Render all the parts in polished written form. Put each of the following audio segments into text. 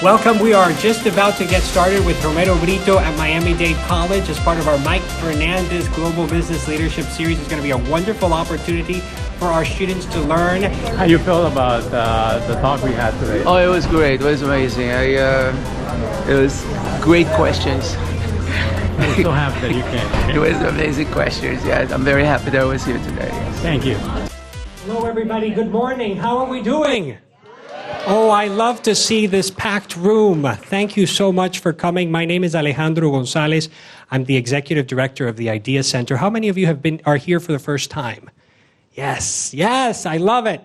Welcome. We are just about to get started with Romero Britto at Miami-Dade College as part of our Mike Fernandez Global Business Leadership Series. It's going to be a wonderful opportunity for our students to learn. How you feel about the talk we had today? Oh, it was great. It was amazing. It was great questions. I'm so happy that you came. It was amazing questions. Yeah, I'm very happy that I was here today. Yes. Thank you. Hello, everybody. Good morning. How are we doing? Oh, I love to see this packed room. Thank you so much for coming. My name is Alejandro Gonzalez. I'm the Executive Director of the Idea Center. How many of you are here for the first time? Yes, I love it.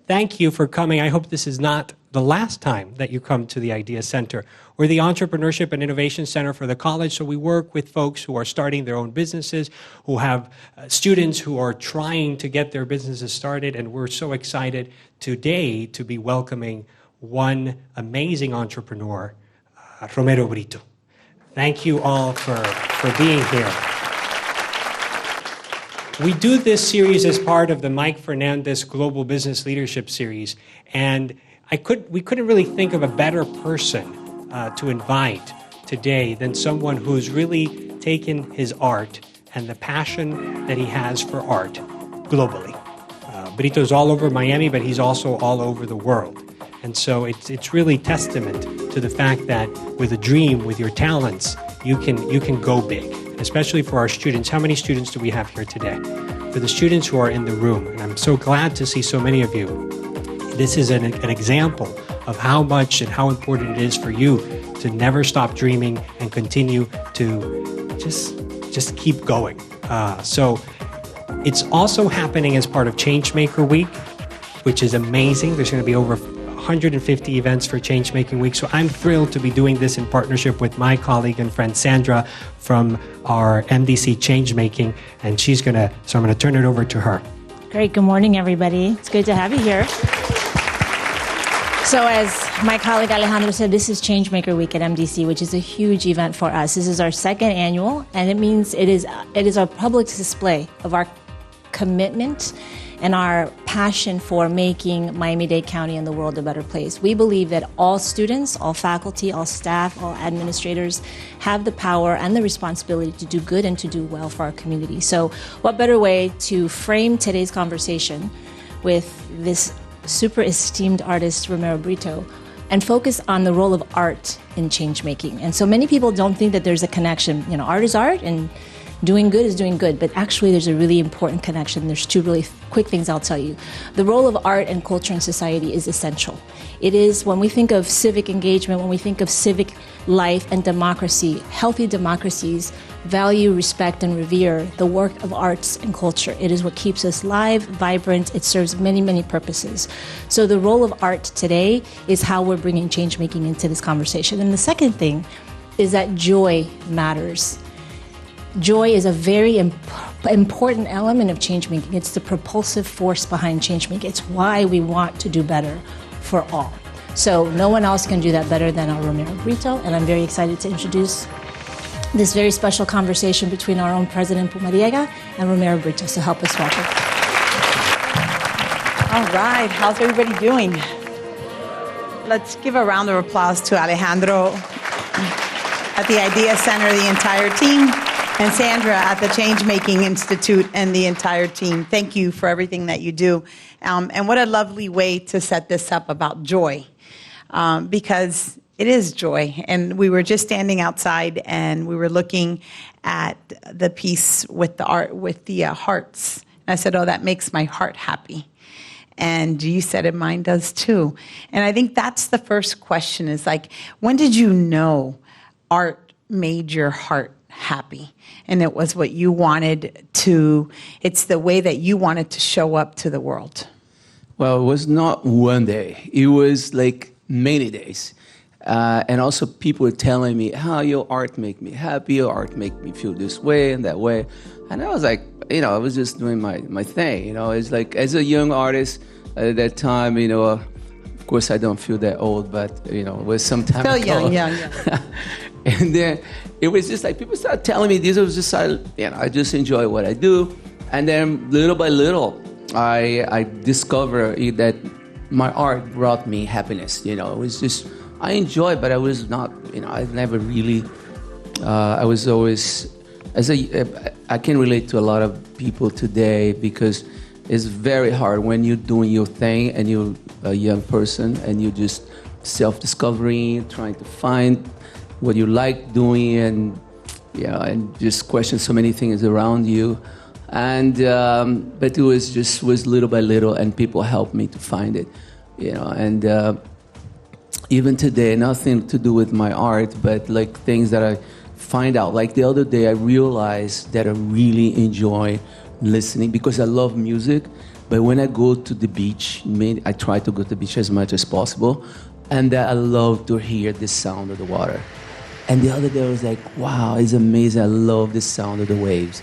Thank you for coming. I hope this is not the last time that you come to the Idea Center. We're the Entrepreneurship and Innovation Center for the college, so we work with folks who are starting their own businesses, who have students who are trying to get their businesses started, and we're so excited today to be welcoming one amazing entrepreneur, Romero Britto. Thank you all for being here. We do this series as part of the Mike Fernandez Global Business Leadership Series, and we couldn't really think of a better person to invite today than someone who's really taken his art and the passion that he has for art globally. Britto's all over Miami, but he's also all over the world. And so it's really testament to the fact that with a dream, with your talents, you can go big, especially for our students. How many students do we have here today? For the students who are in the room, and I'm so glad to see so many of you, this is an example of how much and how important it is for you to never stop dreaming and continue to just keep going. So it's also happening as part of Changemaker Week, which is amazing. There's going to be over 150 events for Changemaking Week. So I'm thrilled to be doing this in partnership with my colleague and friend Sandra from our MDC Changemaking, and so I'm going to turn it over to her. Great. Good morning, everybody. It's good to have you here. So as my colleague Alejandro said, this is Changemaker Week at MDC, which is a huge event for us. This is our second annual, and it means it is our public display of our commitment and our passion for making Miami-Dade County and the world a better place. We believe that all students, all faculty, all staff, all administrators have the power and the responsibility to do good and to do well for our community. So what better way to frame today's conversation with this super esteemed artist, Romero Britto, and focus on the role of art in change making. And so many people don't think that there's a connection. Art is art and doing good is doing good, but actually there's a really important connection. There's two really quick things I'll tell you. The role of art and culture in society is essential. It is, when we think of civic engagement, when we think of civic life and democracy, healthy democracies value, respect, and revere the work of arts and culture. It is what keeps us live, vibrant. It serves many, many purposes. So the role of art today is how we're bringing change making into this conversation. And the second thing is that joy matters. Joy is a very important element of change making. It's the propulsive force behind change making. It's why we want to do better for all. So no one else can do that better than our Romero Britto, and I'm very excited to introduce this very special conversation between our own President Pumariega and Romero Britto. So help us welcome. All right, how's everybody doing? Let's give a round of applause to Alejandro at the Idea Center, the entire team, and Sandra at the Changemaking Institute and the entire team. Thank you for everything that you do. And what a lovely way to set this up about joy, because it is joy. And we were just standing outside and we were looking at the piece with the art, with the hearts. And I said, oh, that makes my heart happy. And you said it, mine does too. And I think that's the first question, is like, when did you know art made your heart happy? And it was what you wanted to, it's the way that you wanted to show up to the world. Well, it was not one day. It was like many days. And also people were telling me, how your art make me happy, your art make me feel this way and that way. And I was like, I was just doing my thing. It's like, as a young artist at that time, of course I don't feel that old, but, it was some time ago. Still young. And then it was just like, people started telling me this. It was just, I just enjoy what I do. And then little by little, I discovered that my art brought me happiness. It was just I enjoy, but I was not, I never really, I was always, I can relate to a lot of people today because it's very hard when you're doing your thing and you're a young person and you're just self-discovering, trying to find what you like doing and just question so many things around you. And but it was little by little, and people helped me to find it, and even today, nothing to do with my art, but like things that I find out. Like the other day, I realized that I really enjoy listening because I love music, but when I go to the beach, I try to go to the beach as much as possible, and I love to hear the sound of the water. And the other day, I was like, wow, it's amazing. I love the sound of the waves.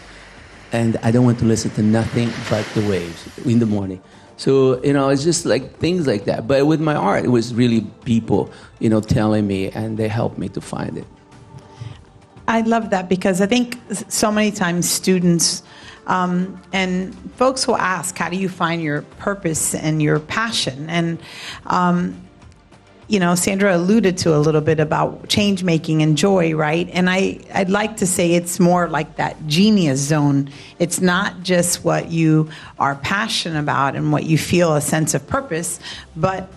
And I don't want to listen to nothing but the waves in the morning. So, it's just like things like that. But with my art, it was really people, telling me, and they helped me to find it. I love that because I think so many times students and folks will ask, how do you find your purpose and your passion? And Sandra alluded to a little bit about change making and joy, right? And I'd like to say it's more like that genius zone. It's not just what you are passionate about and what you feel a sense of purpose, but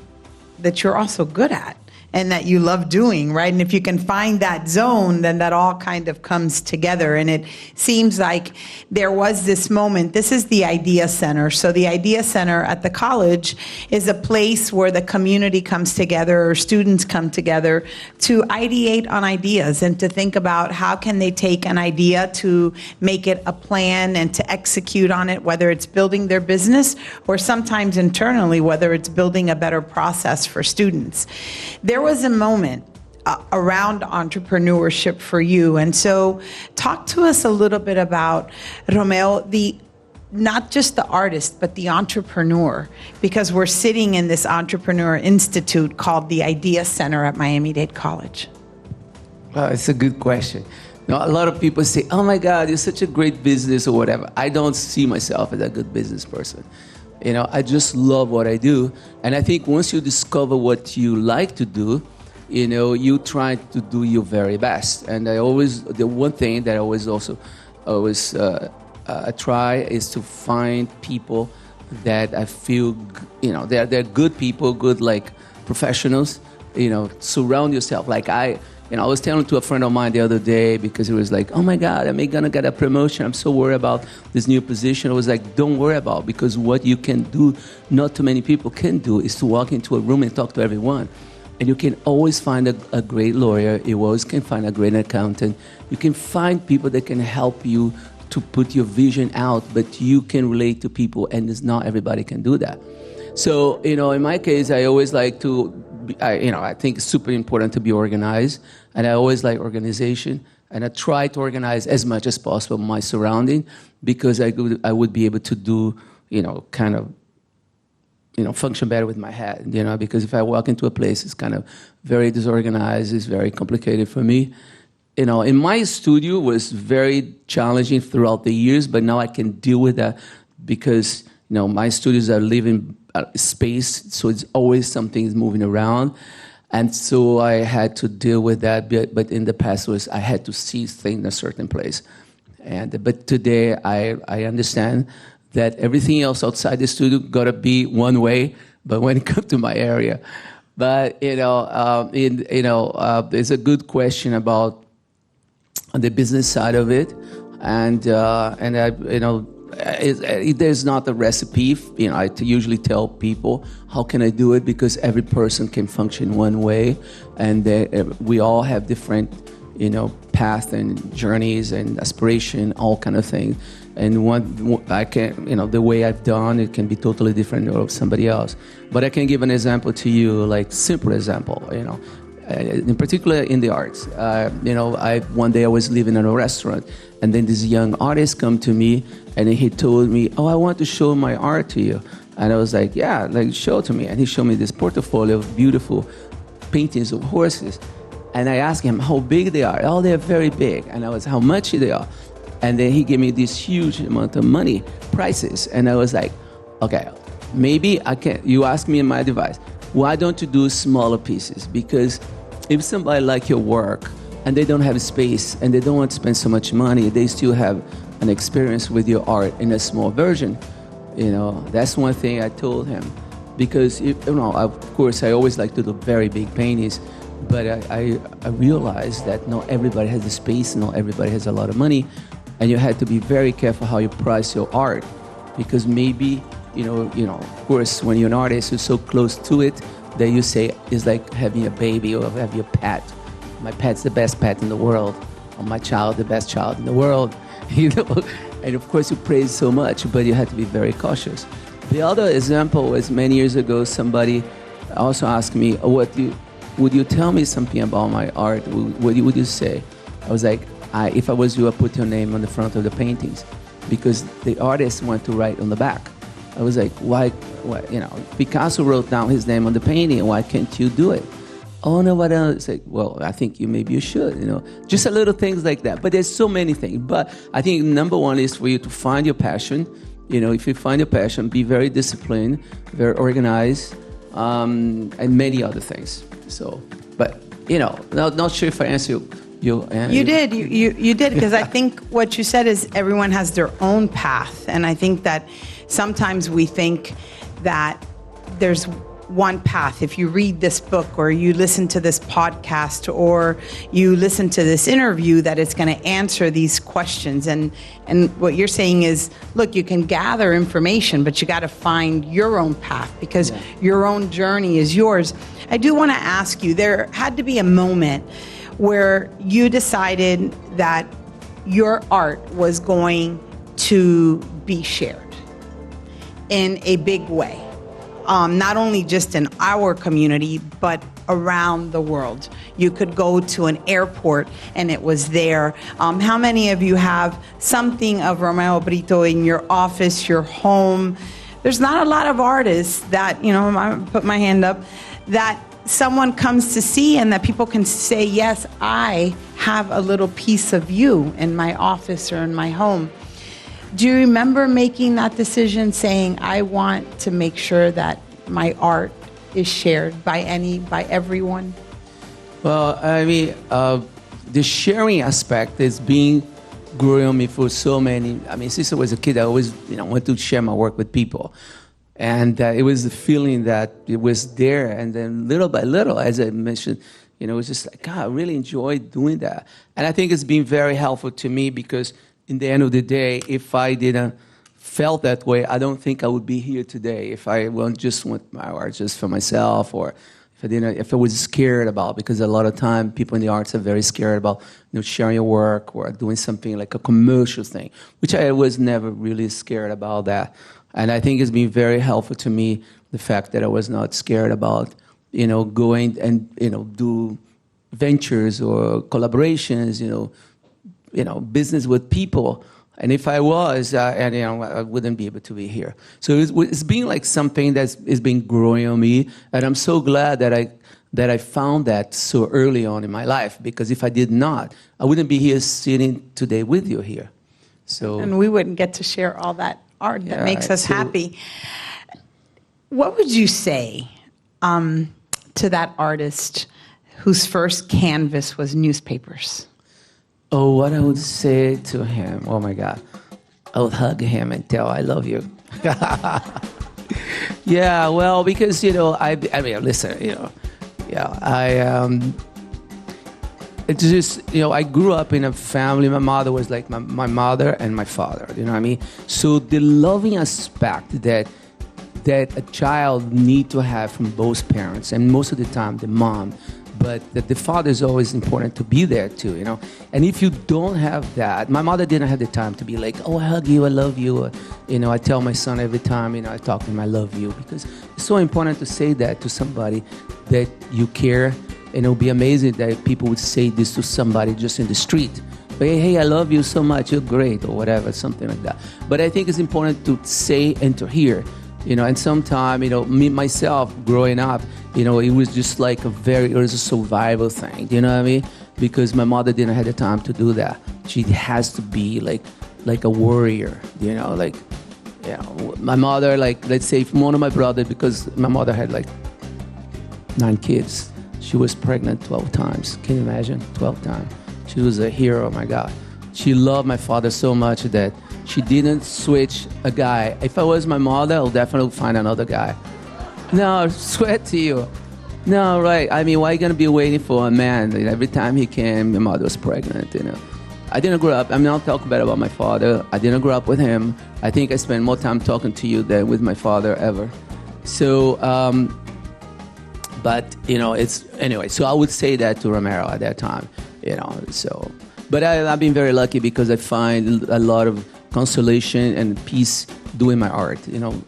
that you're also good at and that you love doing, right? And if you can find that zone, then that all kind of comes together. And it seems like there was this moment. This is the Idea Center. So the Idea Center at the college is a place where the community comes together or students come together to ideate on ideas and to think about how can they take an idea to make it a plan and to execute on it, whether it's building their business or sometimes internally, whether it's building a better process for students. There was a moment around entrepreneurship for you. And so talk to us a little bit about, Romeo, not just the artist, but the entrepreneur, because we're sitting in this entrepreneur institute called the Idea Center at Miami-Dade College. It's a good question. A lot of people say, oh my God, you're such a great business or whatever. I don't see myself as a good business person. I just love what I do. And I think once you discover what you like to do, you try to do your very best. And the one thing that I always try is to find people that I feel, they're good people, good like professionals, surround yourself. Like I was telling to a friend of mine the other day because he was like, oh my God, am I going to get a promotion? I'm so worried about this new position. I was like, don't worry about it, because what you can do, not too many people can do, is to walk into a room and talk to everyone. And you can always find a great lawyer. You always can find a great accountant. You can find people that can help you to put your vision out, but you can relate to people, and it's not everybody can do that. So, in my case, I always like to, I think it's super important to be organized, and I always like organization, and I try to organize as much as possible my surrounding, because I would be able to do, function better with my head, because if I walk into a place, it's kind of very disorganized, it's very complicated for me. In my studio was very challenging throughout the years, but now I can deal with that because, my studios are living space, so it's always something moving around. And so I had to deal with that, but in the past I had to see things in a certain place. But today I understand that everything else outside the studio got to be one way, but when it comes to my area. But, it's a good question about the business side of it. And there's not a recipe. I usually tell people, how can I do it? Because every person can function one way, and we all have different, paths and journeys and aspiration, all kind of things. And the way I've done it can be totally different of somebody else. But I can give an example to you, like simple example, in particular in the arts. One day I was living in a restaurant, and then this young artist come to me, and he told me, oh, I want to show my art to you. And I was like, yeah, show it to me. And he showed me this portfolio of beautiful paintings of horses. And I asked him how big they are. Oh, they're very big. And I was, how much they are? And then he gave me this huge amount of money, prices. And I was like, okay, maybe I can, you ask me in my advice, why don't you do smaller pieces? Because if somebody like your work and they don't have space and they don't want to spend so much money, they still have an experience with your art in a small version. That's one thing I told him. Because, of course, I always like to do very big paintings, but I realized that not everybody has the space, not everybody has a lot of money, and you have to be very careful how you price your art, because maybe, of course, when you're an artist, you're so close to it that you say it's like having a baby or having a pet. My pet's the best pet in the world, or my child, the best child in the world, and of course you praise so much, but you have to be very cautious. The other example was many years ago, somebody also asked me, would you tell me something about my art? What would you say? I was like, if I was you, I'd put your name on the front of the paintings, because the artist want to write on the back. I was like, why, Picasso wrote down his name on the painting, why can't you do it? Oh, no, what else? It's like, well, I think maybe you should, just a little things like that. But there's so many things. But I think number one is for you to find your passion. If you find your passion, be very disciplined, very organized, and many other things. So, but, not sure if I answered you. You did. You did, because I think what you said is everyone has their own path. And I think that sometimes we think that there's one path. If you read this book or you listen to this podcast or you listen to this interview, that it's going to answer these questions. And what you're saying is, look, you can gather information, but you got to find your own path, because your own journey is yours. I do want to ask you, there had to be a moment where you decided that your art was going to be shared in a big way. Not only just in our community, but around the world. You could go to an airport and it was there. How many of you have something of Romero Britto in your office, your home? There's not a lot of artists that, I put my hand up, that someone comes to see and that people can say, yes, I have a little piece of you in my office or in my home. Do you remember making that decision, saying, I want to make sure that my art is shared by everyone? Well, I mean, the sharing aspect is being growing on me for so many. I mean, since I was a kid, I always, wanted to share my work with people. And it was the feeling that it was there. And then little by little, as I mentioned, it was just like, God, I really enjoyed doing that. And I think it's been very helpful to me, because in the end of the day, if I didn't felt that way, I don't think I would be here today. If I just want my art just for myself, or if I was scared about, because a lot of time people in the arts are very scared about sharing your work or doing something like a commercial thing, which I was never really scared about that. And I think it's been very helpful to me, the fact that I was not scared about going and do ventures or collaborations, business with people. And if I was, I wouldn't be able to be here. So it's been like something that's been growing on me, and I'm so glad that I found that so early on in my life. Because if I did not, I wouldn't be here sitting today with you here. So, and we wouldn't get to share all that art that makes us happy. What would you say to that artist whose first canvas was newspapers? Oh, what I would say to him, oh my God, I would hug him and tell I love you. Yeah, well, because, I mean, listen, it's just, I grew up in a family. My mother was like my mother and my father, you know what I mean? So the loving aspect that a child need to have from both parents, and most of the time the mom, but that the father is always important to be there too, And if you don't have that, my mother didn't have the time to be like, oh, I hug you, I love you. I tell my son every time, I talk to him, I love you. Because it's so important to say that to somebody that you care. And it would be amazing that people would say this to somebody just in the street. Hey, I love you so much, you're great, or whatever, something like that. But I think it's important to say and to hear. And sometimes, me, myself, growing up, it was just like it was a survival thing, you know what I mean? Because my mother didn't have the time to do that. She has to be like a warrior, my mother, let's say if one of my brothers, because my mother had 9 kids. She was pregnant 12 times. Can you imagine? 12 times. She was a hero, oh my God. She loved my father so much that she didn't switch a guy. If I was my mother, I'll definitely find another guy. No, swear to you. No, right. I mean, why are you going to be waiting for a man? Every time he came, my mother was pregnant, I didn't grow up, I'm not talking bad about my father. I didn't grow up with him. I think I spent more time talking to you than with my father ever. So, but, so I would say that to Romero at that time, so. But I've been very lucky because I find a lot of consolation and peace doing my art,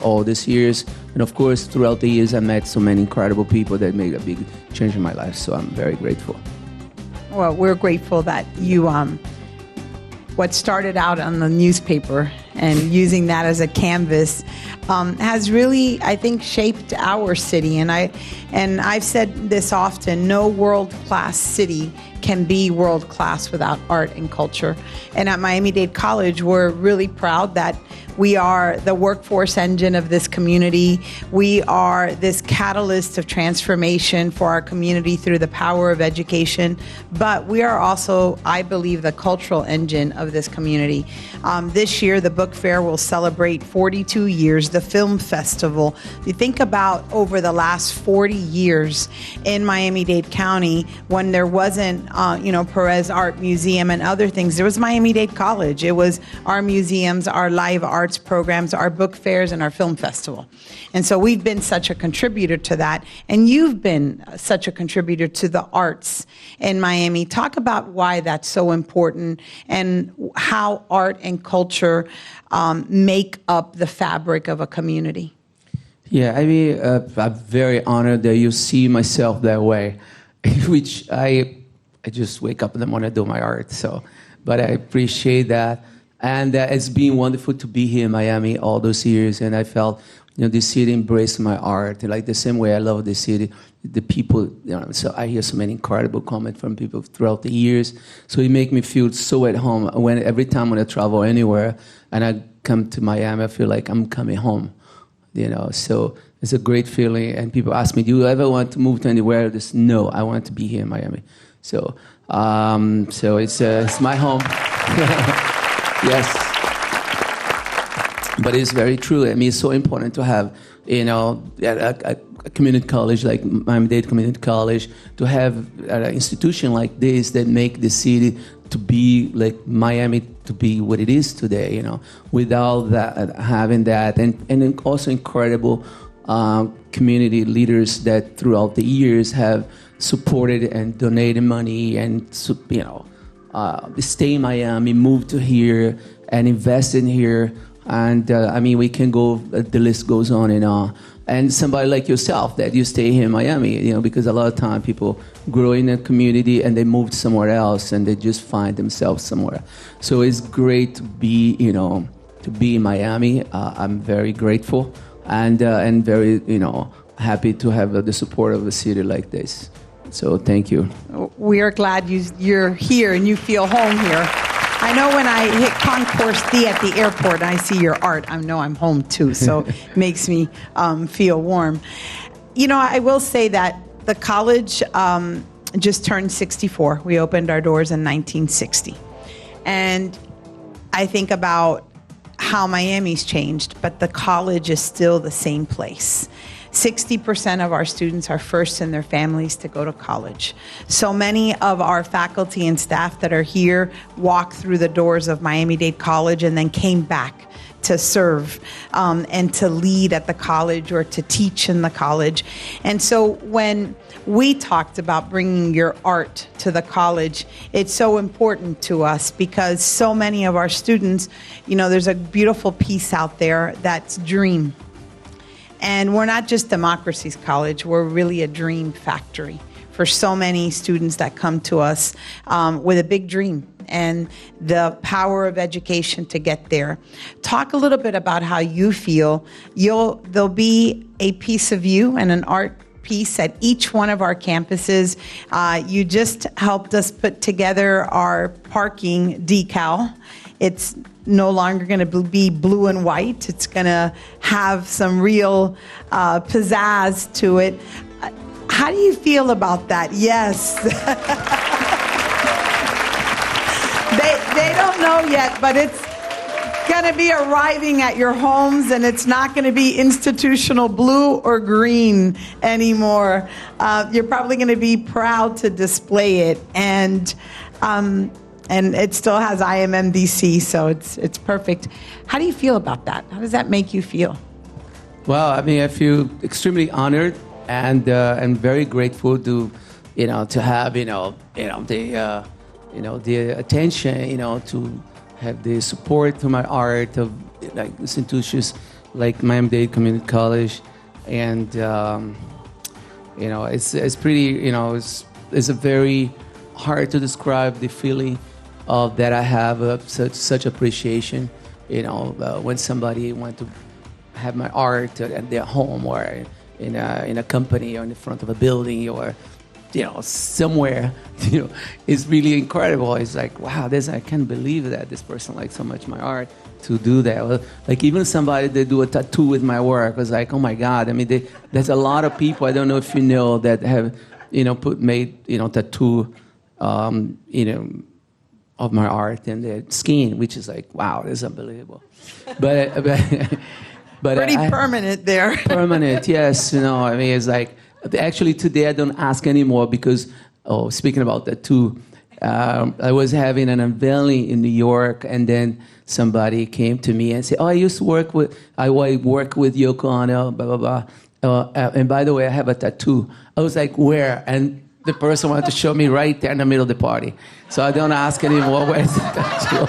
all these years. And of course, throughout the years, I met so many incredible people that made a big change in my life. So I'm very grateful. Well, we're grateful that you, what started out on the newspaper and using that as a canvas has really, I think, shaped our city. And I've said this often, no world-class city can be world-class without art and culture. And at Miami-Dade College, we're really proud that we are the workforce engine of this community. We are this catalyst of transformation for our community through the power of education. But we are also, I believe, the cultural engine of this community. This year, the book fair will celebrate 42 years, the film festival. You think about over the last 40 years in Miami-Dade County, when there wasn't, Perez Art Museum and other things, there was Miami-Dade College. It was our museums, our live arts programs, our book fairs, and our film festival. And so we've been such a contributor to that. And you've been such a contributor to the arts in Miami. Talk about why that's so important and how art and culture make up the fabric of a community. Yeah, I mean, I'm very honored that you see myself that way, which I just wake up in the morning and do my art. So, but I appreciate that. And it's been wonderful to be here in Miami all those years. And I felt, the city embraced my art. Like the same way I love the city, the people, so I hear so many incredible comments from people throughout the years. So it makes me feel so at home. Every time when I travel anywhere and I come to Miami, I feel like I'm coming home, So it's a great feeling. And people ask me, do you ever want to move to anywhere? No, I want to be here in Miami. So, it's my home. Yes, but it's very true. I mean, it's so important to have, a community college like Miami-Dade Community College, to have an institution like this that make the city to be like Miami to be what it is today. Without that, having that, and also incredible community leaders that throughout the years have supported and donated money and stay in Miami, move to here, and invest in here. And we can go, the list goes on and on. And somebody like yourself, that you stay here in Miami, because a lot of time people grow in a community and they move somewhere else and they just find themselves somewhere. So it's great to be, to be in Miami. I'm very grateful and very, happy to have the support of a city like this. So thank you. We are glad you're here and you feel home here. I know when I hit Concourse D at the airport and I see your art, I know I'm home too, so it makes me feel warm. I will say that the college just turned 64. We opened our doors in 1960. And I think about how Miami's changed, but the college is still the same place. 60% of our students are first in their families to go to college. So many of our faculty and staff that are here walked through the doors of Miami-Dade College and then came back to serve and to lead at the college or to teach in the college. And so when we talked about bringing your art to the college, it's so important to us because so many of our students, there's a beautiful piece out there that's dream. And we're not just Democracy's College, we're really a dream factory for so many students that come to us with a big dream and the power of education to get there. Talk a little bit about how you feel. There'll be a piece of you and an art piece at each one of our campuses. You just helped us put together our parking decal. It's no longer going to be blue and white. It's going to have some real pizzazz to it. How do you feel about that? Yes. They don't know yet, but it's going to be arriving at your homes, and it's not going to be institutional blue or green anymore. You're probably going to be proud to display it, and it still has I am MDC, so it's perfect. How do you feel about that? How does that make you feel? Well, I mean, I feel extremely honored and very grateful to, to have, the attention, to have the support to my art of like institutions like Miami-Dade Community College, and it's pretty, it's a very hard to describe the feeling of that I have of such appreciation, when somebody wants to have my art at their home or in a company or in the front of a building or somewhere, it's really incredible. It's like, wow, I can't believe that this person likes so much my art to do that. Well, like even somebody that do a tattoo with my work was like, oh my God. I mean, there's a lot of people, I don't know if you know, that have, made tattoo, of my art and their skin, which is like, wow, that's unbelievable. But pretty permanent there. Permanent, yes. I mean, it's like, actually today I don't ask anymore because, speaking about that too, I was having an unveiling in New York, and then somebody came to me and said, I used to work with Yoko Ono, blah, blah, blah. And by the way, I have a tattoo. I was like, where? And the person wanted to show me right there in the middle of the party. So I don't ask anymore, where's the tattoo?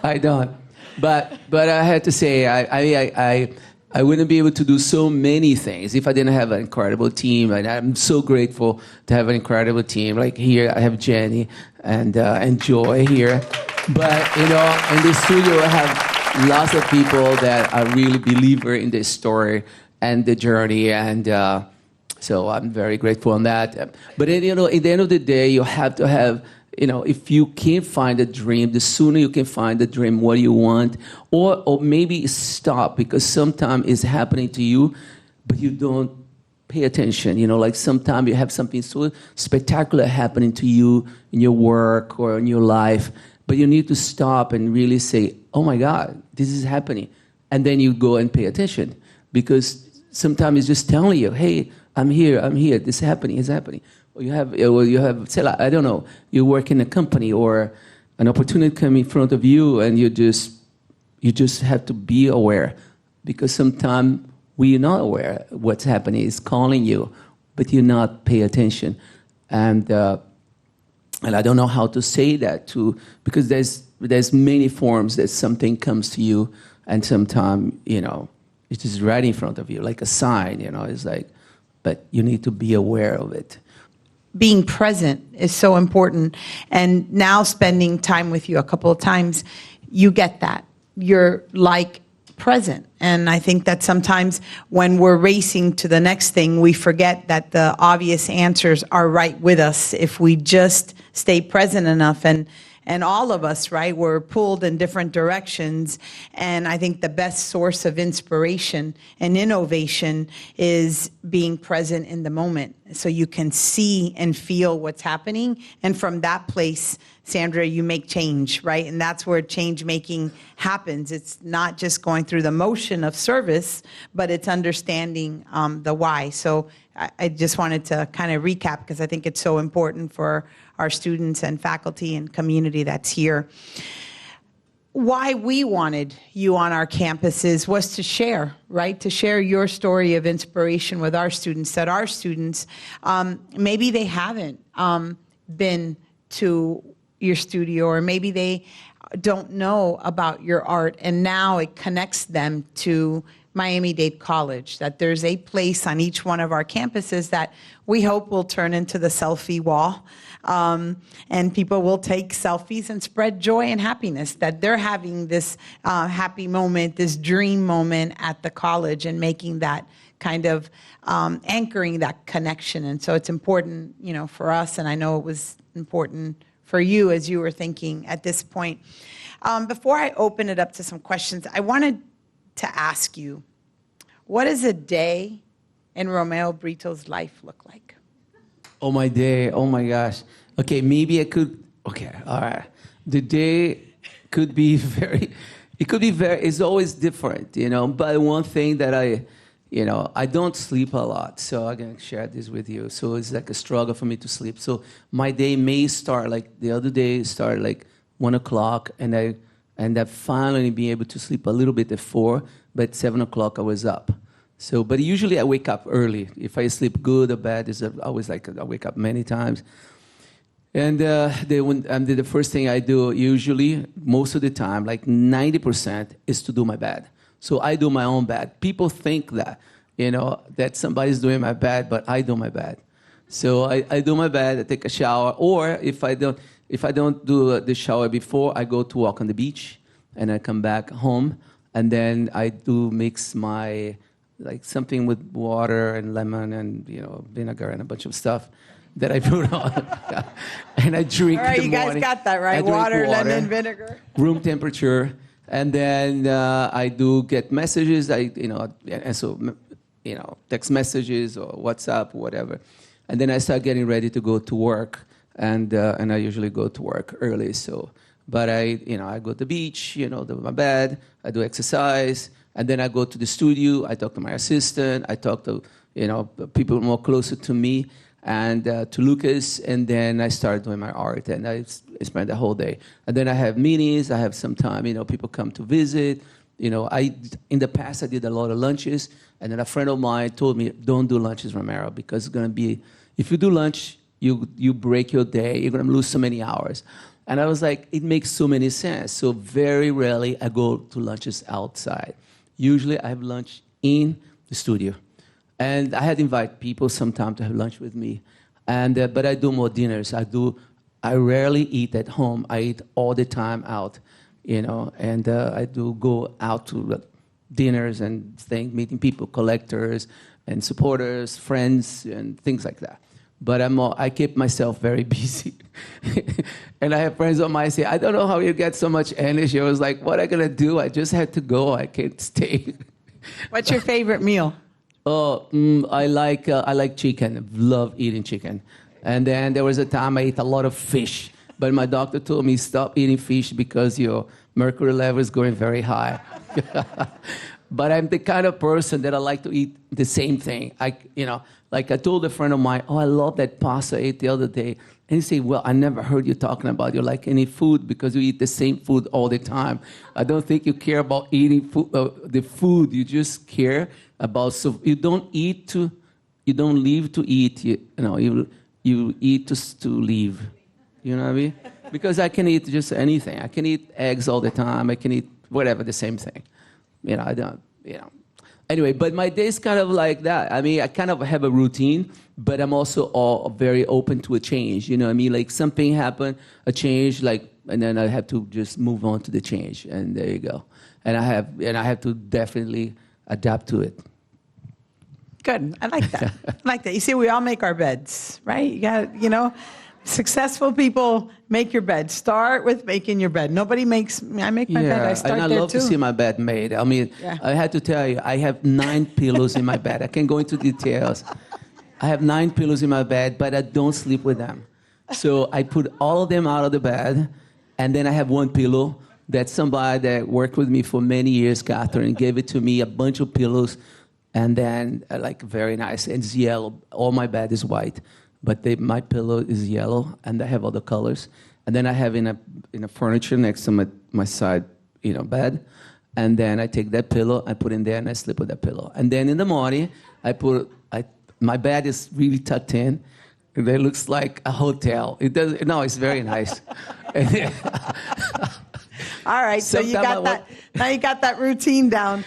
I don't. But I had to say, I wouldn't be able to do so many things if I didn't have an incredible team. And I'm so grateful to have an incredible team. Like here, I have Jenny and Joy here. But, in the studio, I have lots of people that are really believers in this story and the journey. And so I'm very grateful on that. But, at the end of the day, you have to have, if you can't find a dream, the sooner you can find the dream, what you want, or maybe stop, because sometimes it's happening to you, but you don't pay attention. Like sometimes you have something so spectacular happening to you in your work or in your life, but you need to stop and really say, oh my God, this is happening. And then you go and pay attention, because sometimes it's just telling you, hey, I'm here, this is happening, it's happening. Or you have, say, I don't know, you work in a company or an opportunity come in front of you, and you just have to be aware, because sometimes we're not aware what's happening. It's calling you, but you're not pay attention. And I don't know how to say that too, because there's many forms that something comes to you, and sometimes, it's just right in front of you, like a sign, it's like, but you need to be aware of it. Being present is so important. And now spending time with you a couple of times, you get that. You're like present. And I think that sometimes when we're racing to the next thing, we forget that the obvious answers are right with us if we just stay present enough. And all of us, right, we're pulled in different directions. And I think the best source of inspiration and innovation is being present in the moment, so you can see and feel what's happening. And from that place, Sandra, you make change, right? And that's where change making happens. It's not just going through the motion of service, but it's understanding the why. So I just wanted to kind of recap, because I think it's so important for our students and faculty and community that's here. Why we wanted you on our campuses was to share, right? To share your story of inspiration with our students, that our students, maybe they haven't been to your studio, or maybe they don't know about your art, and now it connects them to Miami-Dade College, that there's a place on each one of our campuses that we hope will turn into the selfie wall. And people will take selfies and spread joy and happiness, that they're having this happy moment, this dream moment at the college, and making that kind of anchoring that connection. And so it's important, for us, and I know it was important for you as you were thinking at this point. Before I open it up to some questions, I wanted to ask you, what is a day in Romero Britto's life look like? Oh, my day. Oh, my gosh. Okay, maybe I could. Okay, all right. The day could be it's always different, But one thing that I don't sleep a lot, so I'm going to share this with you. So it's like a struggle for me to sleep. So my day may start like the other day, start like 1 o'clock, and I end up finally being able to sleep a little bit at 4, but 7 o'clock I was up. So, but usually I wake up early. If I sleep good or bad, it's always like I wake up many times. And the first thing I do usually, most of the time, like 90%, is to do my bed. So I do my own bed. People think that, that somebody's doing my bed, but I do my bed. So I do my bed, I take a shower, or if I don't do the shower before, I go to walk on the beach, and I come back home, and then I do mix my, like something with water and lemon and, vinegar and a bunch of stuff that I put on. And I drink All right, in the you morning. guys got that, right? Water, lemon, vinegar. Room temperature. And then I do get messages, text messages or WhatsApp or whatever. And then I start getting ready to go to work. And I usually go to work early. So, but I go to the beach, do my bed, I do exercise, and then I go to the studio. I talk to my assistant. I talk to people more closer to me, and to Lucas, and then I start doing my art, and I spend the whole day. And then I have meetings. I have some time. People come to visit. In the past I did a lot of lunches, and then a friend of mine told me, "Don't do lunches, Romero, because it's gonna be, if you do lunch, you break your day. You're gonna lose so many hours." And I was like, it makes so many sense. So very rarely I go to lunches outside. Usually I have lunch in the studio. And I had invited people sometime to have lunch with me. And but I do more dinners. I rarely eat at home. I eat all the time out, and I do go out to dinners and things, meeting people, collectors and supporters, friends, and things like that. But I keep myself very busy. And I have friends of mine say, "I don't know how you get so much energy." I was like, "What am I going to do? I just had to go. I can't stay." What's your favorite meal? Oh, I like chicken. Love eating chicken. And then there was a time I ate a lot of fish. But my doctor told me, stop eating fish because your mercury level is going very high. But I'm the kind of person that I like to eat the same thing. Like I told a friend of mine, "Oh, I love that pasta I ate the other day." And he said, "Well, I never heard you talking about you like any food because you eat the same food all the time. I don't think you care about eating food, the food. You just care about, so you don't live to eat. You eat to live. You know what I mean? Because I can eat just anything. I can eat eggs all the time. I can eat whatever, the same thing. I don't. Anyway, but my day's kind of like that. I mean, I kind of have a routine, but I'm also very open to a change. You know what I mean? Like something happened, a change, and then I have to just move on to the change, and there you go. And I have to definitely adapt to it. Good. I like that. I like that. You see, we all make our beds, right? You got, successful people make your bed. Start with making your bed. I make my bed. I start and I there love too. to see my bed made. I mean, I had to tell you, I have 9 pillows in my bed. I can't go into details. I have 9 pillows in my bed, but I don't sleep with them. So I put all of them out of the bed, and then I have one pillow that somebody that worked with me for many years, Catherine, gave it to me, a bunch of pillows, and then very nice. And it's yellow. All my bed is white. But my pillow is yellow, and I have other colors. And then I have in a furniture next to my side, bed. And then I take that pillow, I put in there, and I sleep with that pillow. And then in the morning, my bed is really tucked in. And it looks like a hotel. It does. No, it's very nice. All right, so you got that. Now you got that routine down.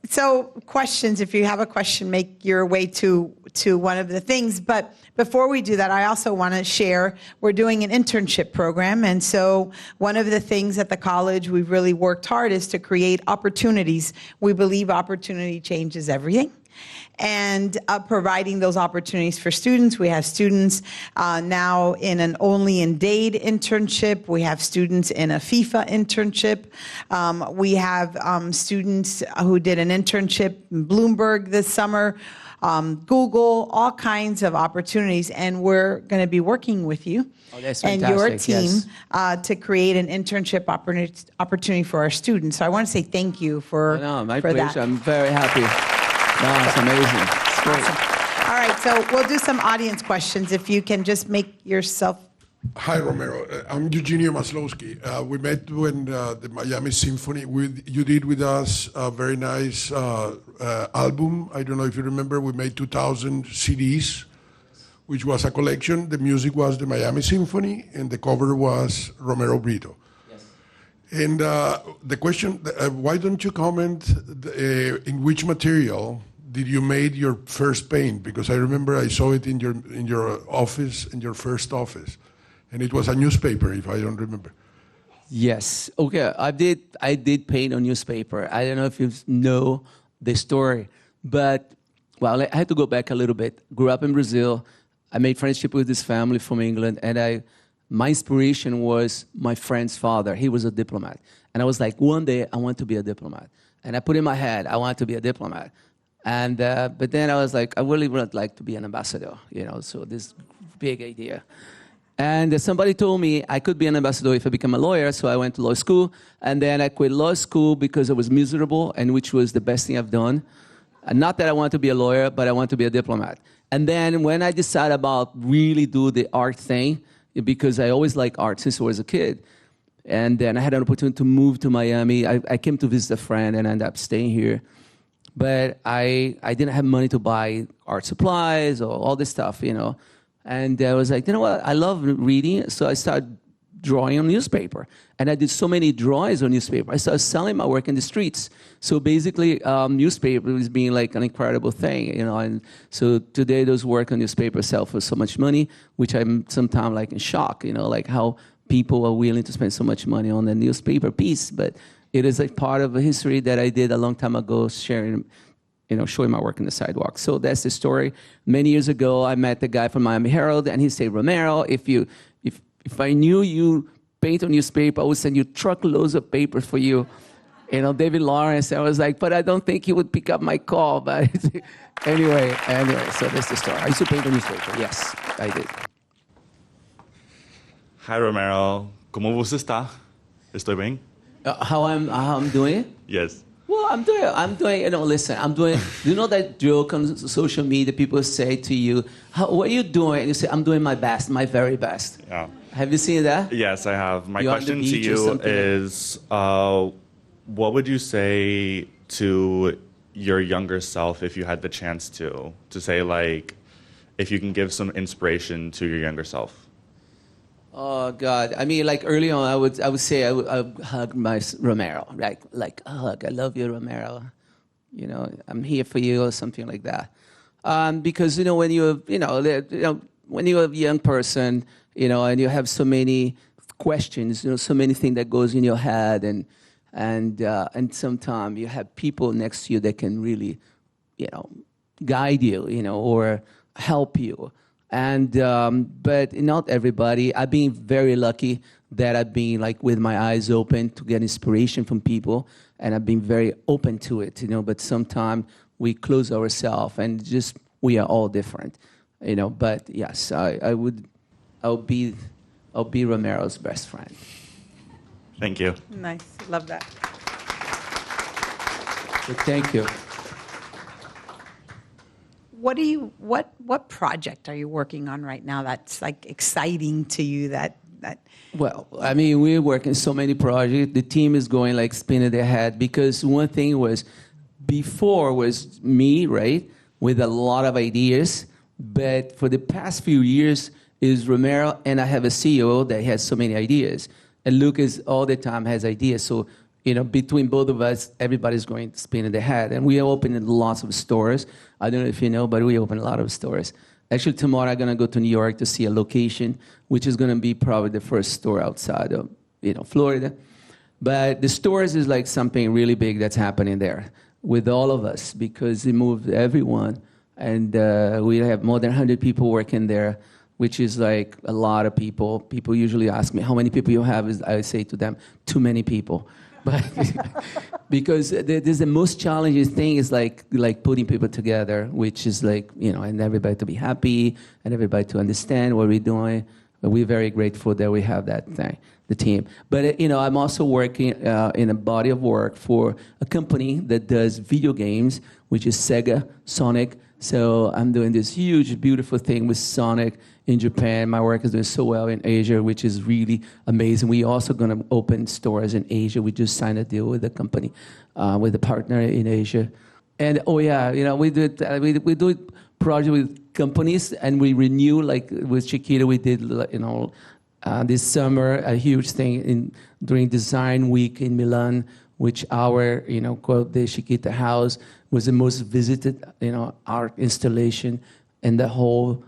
So questions, if you have a question, make your way to one of the things. But before we do that, I also want to share, we're doing an internship program. And so one of the things at the college we've really worked hard is to create opportunities. We believe opportunity changes everything. and providing those opportunities for students. We have students now in an Only in Dade internship. We have students in a FIFA internship. We have students who did an internship in Bloomberg this summer, Google, all kinds of opportunities. And we're going to be working with you and your team to create an internship opportunity for our students. So I want to say thank you for, my for pleasure. that. I'm very happy. No, it's amazing. It's great. Awesome. All right, so we'll do some audience questions. If you can just make yourself. Hi, Romero. I'm Eugenio Maslowski. We met when the Miami Symphony, you did with us a very nice album. I don't know if you remember, we made 2,000 CDs, which was a collection. The music was the Miami Symphony, and the cover was Romero Britto. And the question, why don't you comment in which material did you made your first paint? Because I remember I saw it in your office, in your first office, and it was a newspaper, if I don't remember. Yes. Okay. I did paint on newspaper. I don't know if you know the story, but well, I had to go back a little bit. Grew up in Brazil. I made friendship with this family from England, and my inspiration was my friend's father. He was a diplomat, and I was like, one day I want to be a diplomat. And I put in my head, I want to be a diplomat. And but then I was like, I really would like to be an ambassador, so this big idea. And somebody told me I could be an ambassador if I become a lawyer, so I went to law school, and then I quit law school because I was miserable, and which was the best thing I've done. And not that I want to be a lawyer, but I want to be a diplomat. And then when I decided about really do the art thing, because I always liked art since I was a kid, and then I had an opportunity to move to Miami. I came to visit a friend and ended up staying here. But I didn't have money to buy art supplies or all this stuff, And I was like, you know what? I love reading, so I started drawing on newspaper. And I did so many drawings on newspaper. I started selling my work in the streets. So basically, newspaper was being like an incredible thing, And so today, those work on newspaper sell for so much money, which I'm sometimes like in shock, like how people are willing to spend so much money on a newspaper piece. But it is like part of a history that I did a long time ago, showing my work on the sidewalk. So that's the story. Many years ago, I met the guy from Miami Herald, and he said, Romero, if I knew you paint on newspaper, I would send you truckloads of papers for you. David Lawrence. I was like, but I don't think he would pick up my call. But anyway, so that's the story. I used to paint on newspaper. Yes, I did. Hi, Romero. ¿Cómo você está? ¿Estoy bien? How I'm doing? Yes. Well, I'm doing, listen, do you know that joke on social media, people say to you, what are you doing? And you say, I'm doing my best, my very best. Yeah. Have you seen that? Yes, I have. My You're question to you is, what would you say to your younger self if you had the chance to say, like, if you can give some inspiration to your younger self? Oh God! I mean, like early on, I would say I would hug my Romero, like a hug. I love you, Romero. I'm here for you, or something like that. Because when when you're a young person, and you have so many questions, so many things that goes in your head, and sometimes you have people next to you that can really, guide you, or help you. And but not everybody. I've been very lucky that I've been like with my eyes open to get inspiration from people, and I've been very open to it. But sometimes we close ourselves, and just we are all different. But yes, I'll be Romero's best friend. Thank you. Nice, love that. So thank you. What project are you working on right now that's like exciting to you that Well, I mean, we're working so many projects. The team is going like spinning their head, because one thing was before was me, right, with a lot of ideas, but for the past few years is Romero, and I have a CEO that has so many ideas, and Lucas all the time has ideas. So between both of us, everybody's going to spin in their head. And we are opening lots of stores. I don't know if you know, but we open a lot of stores. Actually, tomorrow I'm going to go to New York to see a location, which is going to be probably the first store outside of, Florida. But the stores is like something really big that's happening there. with all of us because it moved everyone. And we have more than 100 people working there, which is like a lot of people. People usually ask me, how many people you have? I say to them, too many people. But because the most challenging thing is like putting people together, which is like, and everybody to be happy and everybody to understand what we're doing. But we're very grateful that we have that thing, the team. But, I'm also working in a body of work for a company that does video games, which is Sega, Sonic. So I'm doing this huge, beautiful thing with Sonic in Japan. My work is doing so well in Asia, which is really amazing. We're also going to open stores in Asia. We just signed a deal with a company, with a partner in Asia. And, we do project with companies, and we renew, like with Chiquita, we did, this summer, a huge thing during Design Week in Milan, which our, called the Chiquita House, was the most visited, art installation in the whole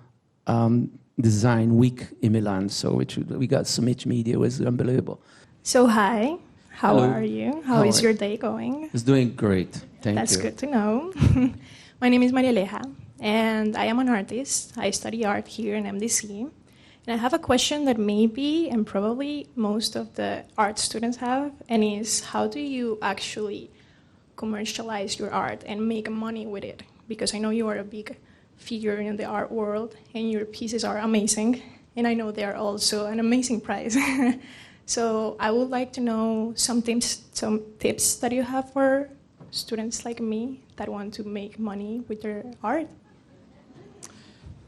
Design Week in Milan. So we got so much media, it was unbelievable. So hi, how Hello. are you? How is your day going? It's doing great, thank you. That's good to know. My name is Maria Leja, and I am an artist. I study art here in MDC. And I have a question that maybe and probably most of the art students have, and is how do you actually commercialize your art and make money with it? Because I know you are a big figure in the art world, and your pieces are amazing, and I know they are also an amazing price. So I would like to know some tips that you have for students like me that want to make money with their art.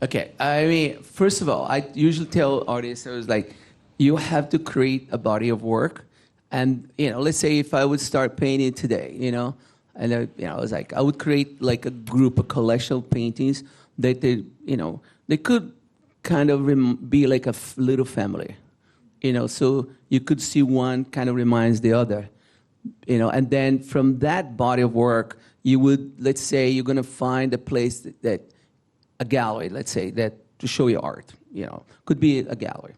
Okay, I mean, first of all, I usually tell artists, I was like, you have to create a body of work. And, let's say if I would start painting today, and I was like, I would create like a group, a collection of paintings that they could kind of be like a little family, so you could see one kind of reminds the other, and then from that body of work, you would, let's say you're going to find a place that a gallery, let's say, that to show your art, could be a gallery.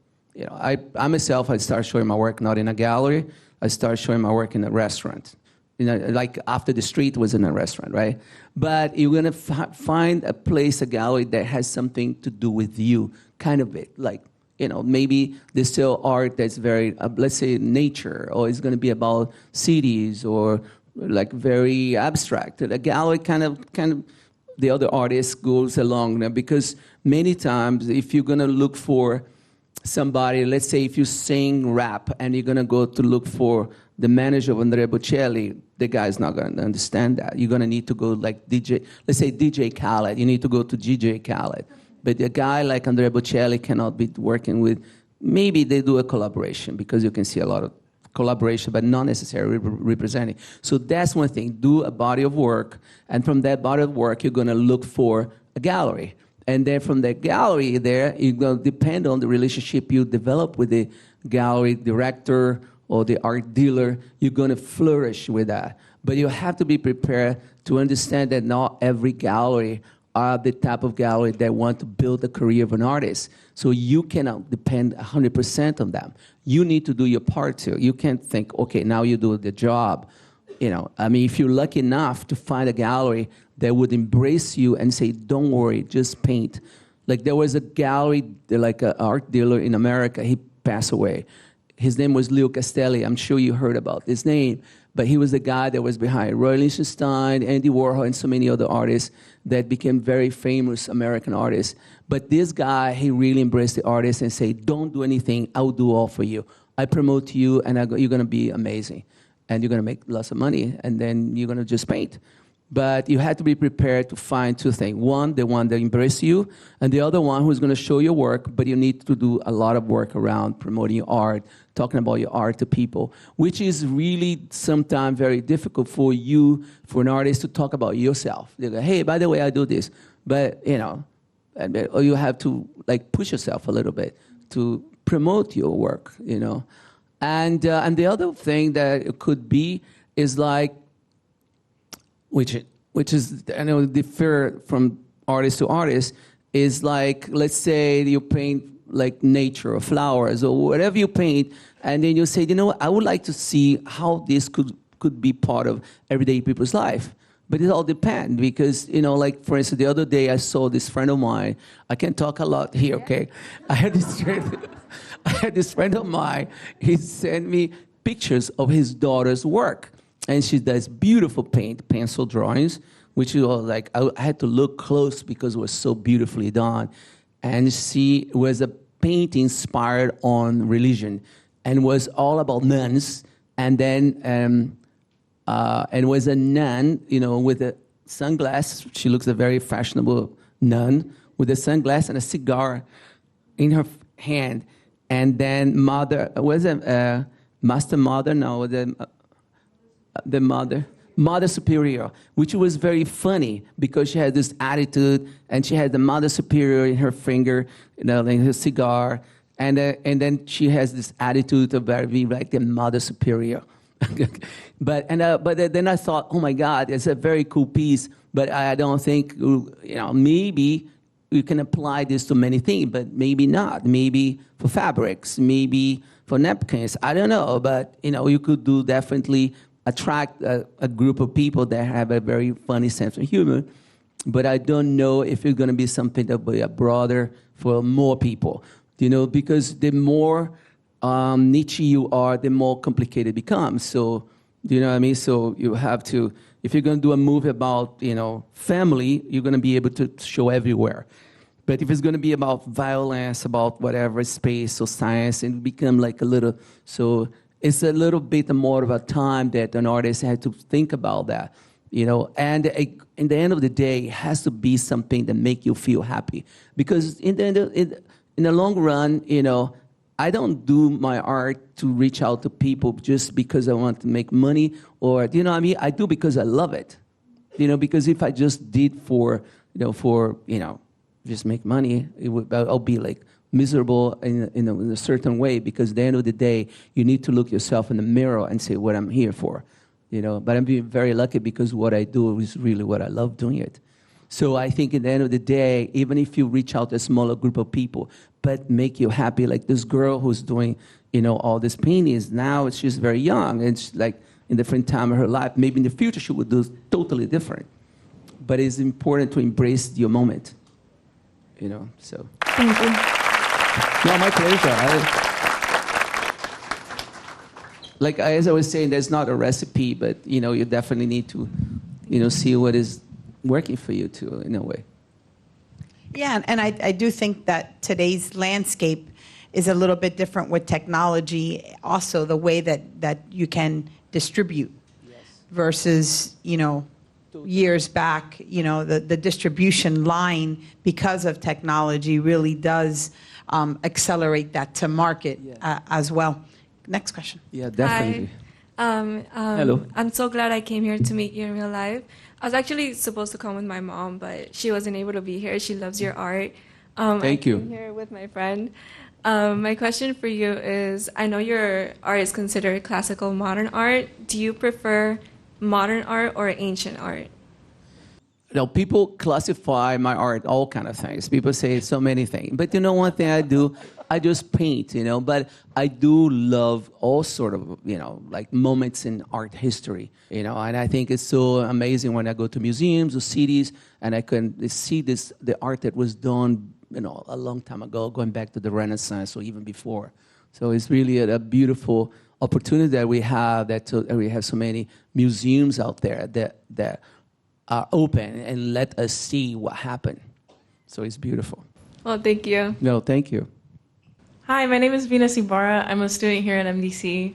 I myself, I start showing my work not in a gallery, I start showing my work in a restaurant. Like after the street was in a restaurant, right? But you're gonna find a place, a gallery that has something to do with you, kind of it. Like, maybe there's still art that's very, let's say, nature, or it's gonna be about cities, or like very abstract. A gallery kind of the other artist goes along now, because many times if you're going to look for somebody, let's say if you sing rap and you're going to go to look for the manager of Andrea Bocelli, the guy's not going to understand that. You're going to need to go like DJ, let's say DJ Khaled, you need to go to DJ Khaled. But a guy like Andrea Bocelli cannot be working with, maybe they do a collaboration, because you can see a lot of collaboration, but not necessarily representing. So that's one thing. Do a body of work, and from that body of work, you're going to look for a gallery. And then from that gallery there, you're going to depend on the relationship you develop with the gallery director or the art dealer. You're going to flourish with that. But you have to be prepared to understand that not every gallery are the type of gallery that want to build a career of an artist. So you cannot depend 100% on them. You need to do your part too. You can't think, okay, now you do the job. If you're lucky enough to find a gallery that would embrace you and say, don't worry, just paint. Like there was a gallery, like an art dealer in America, he passed away. His name was Leo Castelli. I'm sure you heard about his name. But he was the guy that was behind Roy Lichtenstein, Andy Warhol, and so many other artists that became very famous American artists. But this guy, he really embraced the artist and said, don't do anything, I'll do all for you. I promote you, and you're going to be amazing. And you're going to make lots of money, and then you're going to just paint. But you have to be prepared to find two things. One, the one that embraces you, and the other one who's going to show your work, but you need to do a lot of work around promoting your art, talking about your art to people, which is really sometimes very difficult for you, for an artist, to talk about yourself. They go, hey, by the way, I do this. But, or you have to like push yourself a little bit to promote your work, And the other thing that it could be is like, which is, differ from artist to artist, is like, let's say you paint like nature or flowers or whatever you paint, and then you say, I would like to see how this could be part of everyday people's life. But it all depends because, like, for instance, the other day I saw this friend of mine. I can talk a lot here, okay? I had this friend of mine. He sent me pictures of his daughter's work. And she does beautiful pencil drawings, which was like, I had to look close because it was so beautifully done. And she was a painting inspired on religion and was all about nuns. And then, and was a nun, with a sunglass. She looks a very fashionable nun with a sunglass and a cigar in her hand. And then Master Mother? No, the Mother Superior, which was very funny because she had this attitude and she had the Mother Superior in her finger, in her cigar. And then she has this attitude of being like the Mother Superior. But then I thought, oh my God, it's a very cool piece. But I don't think, maybe you can apply this to many things, but maybe not. Maybe for fabrics, maybe for napkins. I don't know. But, you could do definitely attract a group of people that have a very funny sense of humor. But I don't know if it's going to be something that will be broader for more people. Because the more niche you are, the more complicated it becomes. So, you know what I mean? So you have to, if you're going to do a movie about, family, you're going to be able to show everywhere. But if it's going to be about violence, about whatever, space or science, it become like a little, so it's a little bit more of a time that an artist had to think about that, And in the end of the day, it has to be something that make you feel happy. Because in the long run, I don't do my art to reach out to people just because I want to make money or, I do because I love it. Because if I just did for just make money, I'll be like miserable in a certain way because at the end of the day, you need to look yourself in the mirror and say what I'm here for. But I'm being very lucky because what I do is really what I love doing it. So I think at the end of the day, even if you reach out to a smaller group of people, but make you happy, like this girl who's doing, all these paintings, now she's very young and she's like in different time of her life. Maybe in the future she would do totally different. But it's important to embrace your moment, so. Thank you. No, my pleasure. As I was saying, there's not a recipe, but, you definitely need to, see what is working for you too, in a way. Yeah, and I do think that today's landscape is a little bit different with technology. Also, the way that you can distribute versus, years back, the distribution line because of technology really does accelerate that to market as well. Next question. Yeah, definitely. Hi. Hello. I'm so glad I came here to meet you in real life. I was actually supposed to come with my mom, but she wasn't able to be here. She loves your art. Thank you. I came here with my friend. My question for you is, I know your art is considered classical modern art. Do you prefer modern art or ancient art? People classify my art, all kind of things. People say so many things. But one thing I do, I just paint, but I do love all sort of, like moments in art history, and I think it's so amazing when I go to museums or cities and I can see the art that was done, a long time ago, going back to the Renaissance or even before. So it's really a beautiful opportunity that we have, that we have so many museums out there that are open and let us see what happened. So it's beautiful. Well, thank you. No, thank you. Hi, my name is Venus Ibarra. I'm a student here at MDC.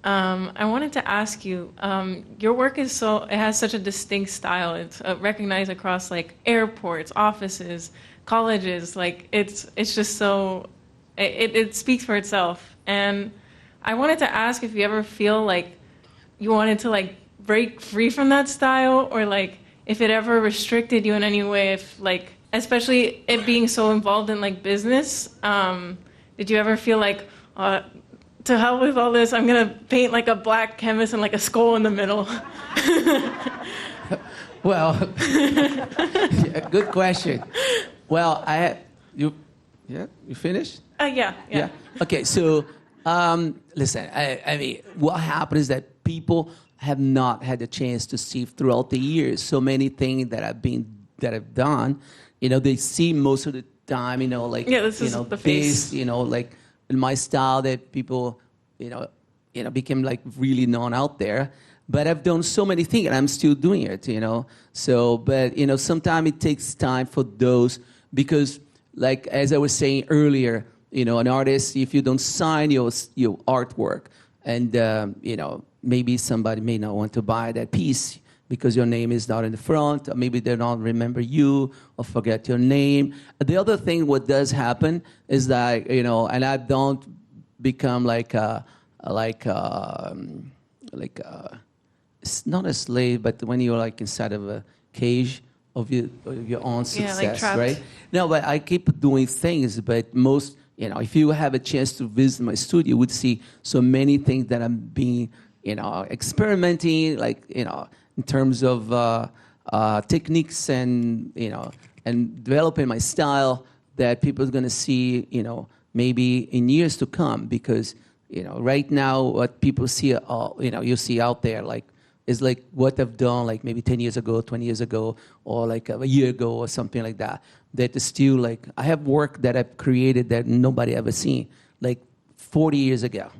I wanted to ask you, your work it has such a distinct style. It's recognized across like airports, offices, colleges. Like it's just so, it speaks for itself. And I wanted to ask if you ever feel like you wanted to like break free from that style, or like if it ever restricted you in any way, if like, especially it being so involved in like business, did you ever feel like, to hell with all this, I'm gonna paint like a black canvas and like a skull in the middle? Well, yeah, good question. Well, you finished? Yeah. Okay, so listen, I mean, what happens is that people have not had a chance to see throughout the years. So many things that I've done, they see most of the time, like, this is the face. Like in my style that people, became like really known out there. But I've done so many things and I'm still doing it, So, but, sometimes it takes time for those because, like, as I was saying earlier, an artist, if you don't sign your artwork and, maybe somebody may not want to buy that piece because your name is not in the front, or maybe they don't remember you or forget your name. The other thing what does happen is that, and I don't become it's not a slave, but when you're like inside of a cage of your own success, trapped. right? No, but I keep doing things, but most, if you have a chance to visit my studio, you would see so many things that I'm being, experimenting, like, in terms of techniques and, and developing my style that people are going to see, maybe in years to come because, right now what people see, you see out there, like, is like what I've done like maybe 10 years ago, 20 years ago, or like a year ago or something like that. That is still like, I have work that I've created that nobody ever seen, like 40 years ago.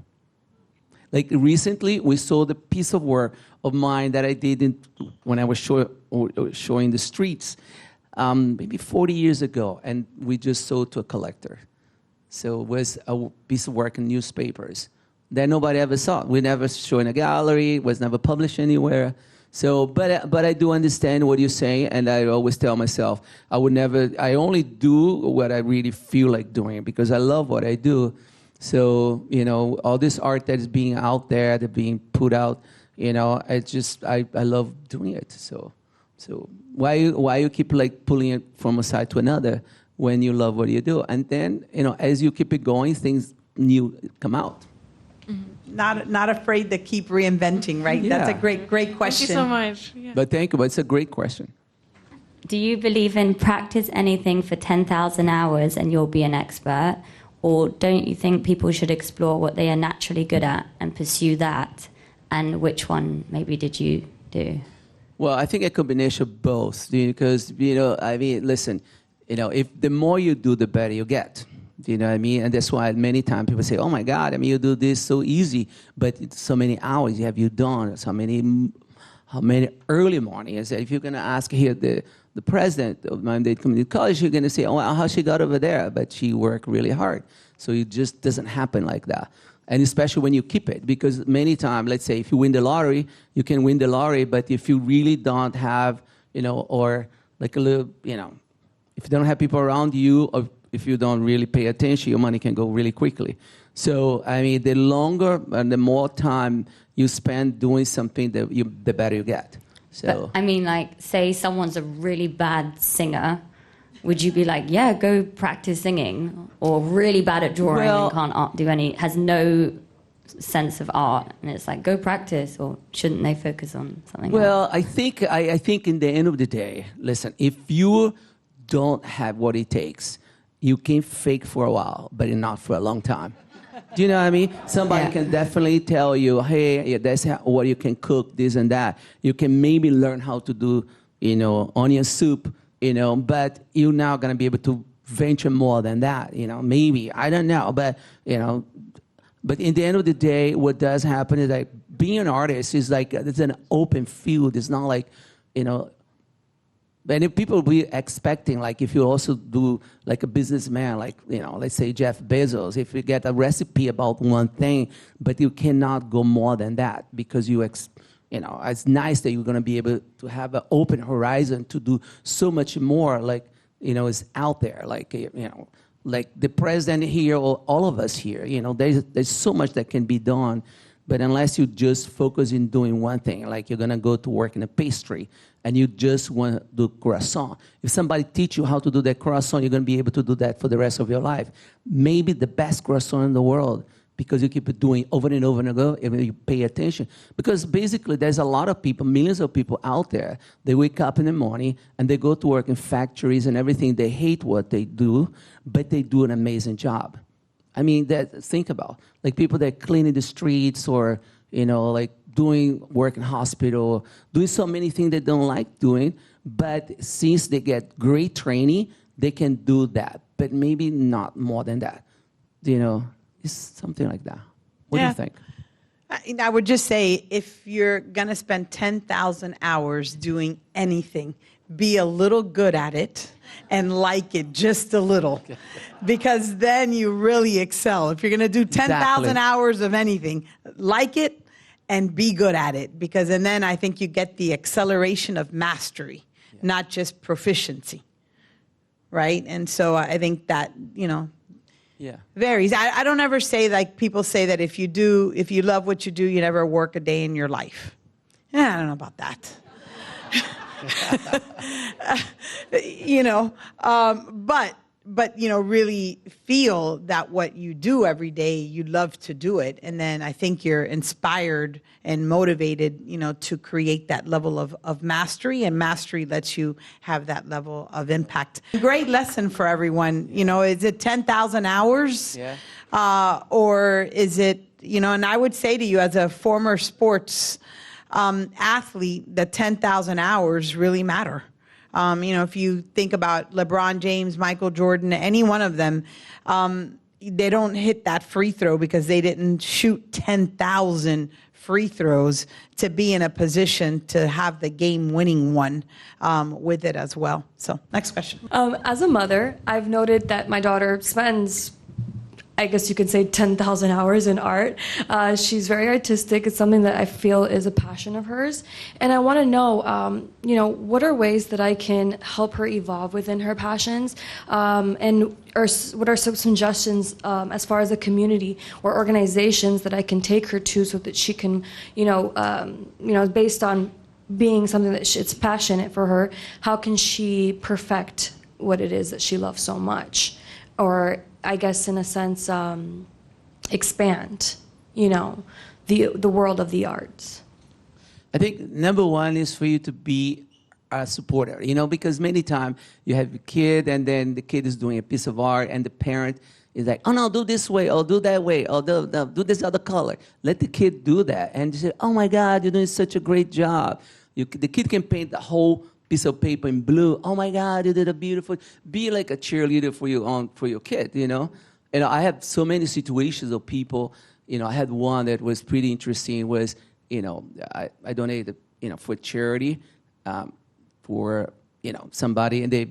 Like recently, we saw the piece of work of mine that I did when I was showing the streets, maybe 40 years ago, and we just sold to a collector. So it was a piece of work in newspapers that nobody ever saw. We never show in a gallery. It was never published anywhere. So, but I do understand what you're saying, and I always tell myself I only do what I really feel like doing because I love what I do. So, all this art that is being out there, that being put out, I love doing it. So why you keep like pulling it from a side to another when you love what you do? And then, as you keep it going, things new come out. Not afraid to keep reinventing, right? Yeah. That's a great question. Thank you so much. Yeah. But thank you. But it's a great question. Do you believe in practice anything for 10,000 hours and you'll be an expert? Or don't you think people should explore what they are naturally good at and pursue that? And which one maybe did you do? Well, I think a combination of both. Because, listen, if the more you do, the better you get. Do you know what I mean? And that's why many times people say, oh my God, you do this so easy, but it's so many hours have you done, how many early mornings. If you're going to ask here the president of Miami Dade Community College, you're going to say, oh, how she got over there, but she worked really hard. So it just doesn't happen like that. And especially when you keep it, because many times, let's say if you win the lottery, you can win the lottery, but if you really don't have, or like a little, if you don't have people around you, or if you don't really pay attention, your money can go really quickly. So, the longer and the more time you spend doing something, the better you get. So, but, say someone's a really bad singer, would you be like, yeah, go practice singing? Or really bad at drawing and can't has no sense of art, and it's like, go practice, or shouldn't they focus on something else? I think in the end of the day, listen, if you don't have what it takes, you can fake for a while, but not for a long time. Do you know what I mean? Somebody can definitely tell you, hey, that's what you can cook, this and that. You can maybe learn how to do, onion soup, but you're not going to be able to venture more than that, maybe. I don't know, but, but in the end of the day, what does happen is that being an artist is like, it's an open field. It's not like, and if people be expecting, like if you also do like a businessman, like, let's say Jeff Bezos, if you get a recipe about one thing, but you cannot go more than that because it's nice that you're going to be able to have an open horizon to do so much more, like, is out there, like, like the president here or all of us here, there's so much that can be done. But unless you just focus in doing one thing, like you're going to go to work in a pastry and you just want to do croissant. If somebody teach you how to do that croissant, you're going to be able to do that for the rest of your life. Maybe the best croissant in the world because you keep it doing over and over and over if you pay attention. Because basically there's a lot of people, millions of people out there, they wake up in the morning and they go to work in factories and everything. They hate what they do, but they do an amazing job. Think about like people that cleaning the streets or like doing work in hospital, doing so many things they don't like doing, but since they get great training, they can do that, but maybe not more than that. You know, it's something like that. What do you think? I would just say, if you're going to spend 10,000 hours doing anything, be a little good at it and like it just a little, because then you really excel. If you're going to do 10,000 hours of anything, like it and be good at it, because and then I think you get the acceleration of mastery, not just proficiency, right? And so I think that, you know, varies. I don't ever say, like people say that if you love what you do, you never work a day in your life. Yeah, I don't know about that. You know, but you know, really feel that what you do every day, you love to do it, and then I think you're inspired and motivated, you know, to create that level of mastery, and mastery lets you have that level of impact. Great lesson for everyone. You know, is it 10,000 hours, or is it, you know? And I would say to you, as a former sports athlete, the 10,000 hours really matter. You know, if you think about LeBron James, Michael Jordan, any one of them, they don't hit that free throw because they didn't shoot 10,000 free throws to be in a position to have the game-winning one with it as well. So, next question. As a mother, I've noted that my daughter spends, I guess you could say, 10,000 hours in art. She's very artistic. It's something that I feel is a passion of hers. And I want to know, you know, what are ways that I can help her evolve within her passions? Or what are some suggestions as far as a community or organizations that I can take her to so that she can, you know, based on being something that it's passionate for her, how can she perfect what it is that she loves so much? Or I guess in a sense, expand, you know, the world of the arts. I think number one is for you to be a supporter, you know, because many times you have a kid and then the kid is doing a piece of art and the parent is like, oh no, do this way, or do that way, or do this other color. Let the kid do that. And you say, oh my God, you're doing such a great job. The kid can paint the whole piece of paper in blue. Oh my God, you did a beautiful. Be like a cheerleader for your kid, you know. And I have so many situations of people. You know, I had one that was pretty interesting. Was, you know, I donated, you know, for charity, for, you know, somebody, and they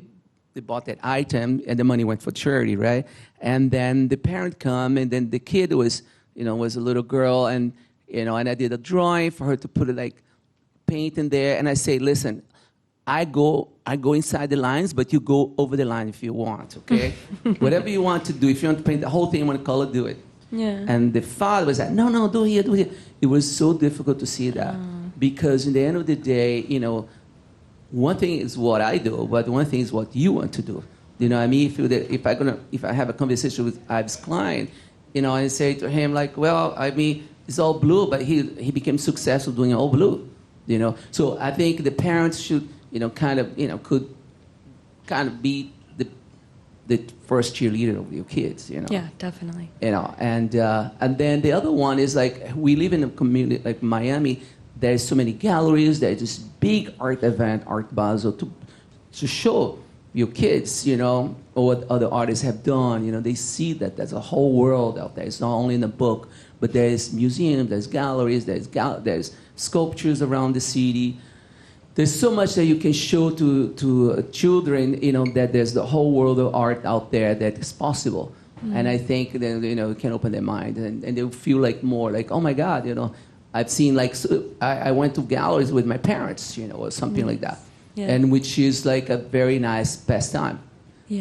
bought that item and the money went for charity, right? And then the parent come, and then the kid was, you know, was a little girl, and you know, and I did a drawing for her to put it like paint in there, and I say, listen, I go inside the lines, but you go over the line if you want, okay? Whatever you want to do. If you want to paint the whole thing, you want to color, do it. Yeah. And the father was like, no, do here, do here. It was so difficult to see that. Because in the end of the day, you know, one thing is what I do, but one thing is what you want to do. You know what I mean? If I have a conversation with Ives Klein, you know, and say to him like, well, I mean, it's all blue, but he became successful doing all blue. You know? So I think the parents should, you know, could kind of be the first cheerleader of your kids, you know. Yeah, definitely. You know, and then the other one is like, we live in a community like Miami. There's so many galleries. There's this big art event, Art Basel, to show your kids, you know, what other artists have done. You know, they see that there's a whole world out there. It's not only in the book, but there's museums, there's galleries, there's sculptures around the city. There's so much that you can show to children, you know, that there's the whole world of art out there that is possible. And I think that, you know, it can open their mind, and they'll feel like more like, oh my God, you know, I've seen like, I went to galleries with my parents, you know, or something like that. Yeah. And which is like a very nice pastime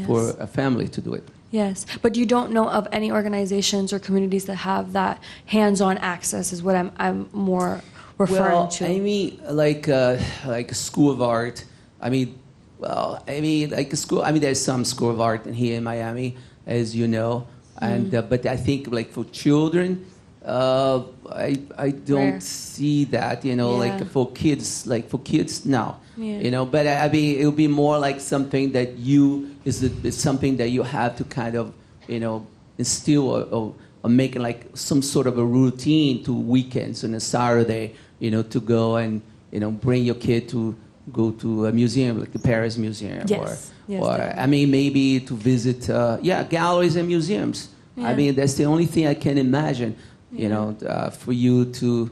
for a family to do it. Yes, but you don't know of any organizations or communities that have that hands-on access is what I'm more referring to. I mean, like a school of art. I mean, like a school. I mean, there's some school of art here in Miami, as you know, and but I think like for children, I don't see that. You know, like for kids, no. Yeah. You know, but I mean, it would be more like something that it's something that you have to kind of, you know, instill or make it like some sort of a routine to weekends and a Saturday. to go and, bring your kid to go to a museum, like the Paris Museum. Yes. Or I mean, maybe to visit, galleries and museums. Yeah. I mean, that's the only thing I can imagine, for you to